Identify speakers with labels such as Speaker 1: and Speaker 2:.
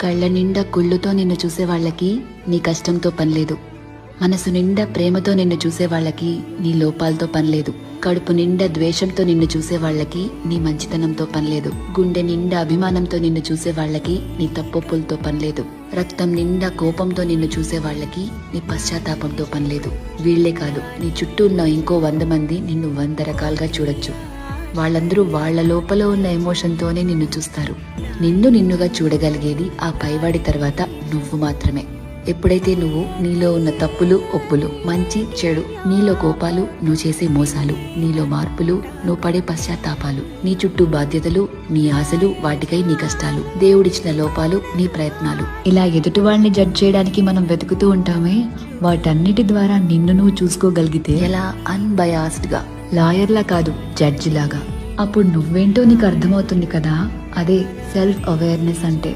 Speaker 1: కళ్ళ నిండా కుళ్ళుతో నిన్ను చూసే వాళ్ళకి నీ కష్టంతో పనిలేదు. మనసు నిండా ప్రేమతో నిన్ను చూసే వాళ్ళకి నీ లోపాలతో పనిలేదు. కడుపు నిండా ద్వేషంతో నిన్ను చూసే వాళ్ళకి నీ మంచితనంతో పనిలేదు. గుండె నిండా అభిమానంతో నిన్ను చూసే వాళ్ళకి నీ తప్పొప్పులతో పనిలేదు. రక్తం నిండా కోపంతో నిన్ను చూసే వాళ్ళకి నీ పశ్చాత్తాపంతో పనిలేదు. వీళ్లే కాదు, నీ చుట్టూ ఉన్న ఇంకో 100 మంది నిన్ను 100 రకాలుగా చూడొచ్చు. వాళ్ళందరూ వాళ్ల లోపల ఉన్న ఎమోషన్తోనే నిన్ను చూస్తారు. నిన్ను నిన్నుగా చూడగలిగేది ఆ పైవాడి తర్వాత నువ్వు మాత్రమే. ఎప్పుడైతే నువ్వు నీలో ఉన్న తప్పులు ఒప్పులు, మంచి చెడు, నీలో కోపాలు, నువ్వు చేసే మోసాలు, నీలో మార్పులు, నువ్వు పడే పశ్చాత్తాపాలు, నీ చుట్టూ బాధ్యతలు, నీ ఆశలు, వాటికై నీ కష్టాలు, దేవుడిచ్చిన లోపాలు, నీ ప్రయత్నాలు, ఇలా ఎదుటి వాళ్ళని జడ్జ్ చేయడానికి మనం వెతుకుతూ ఉంటామే, వాటన్నిటి ద్వారా నిన్ను నువ్వు చూసుకోగలిగితే ఎలా అన్బయాస్డ్ గా, లాయర్లా కాదు జడ్జి లాగా, అప్పుడు నువ్వేంటో నీకు అర్థమవుతుంది కదా. అదే సెల్ఫ్ అవేర్నెస్ అంటే.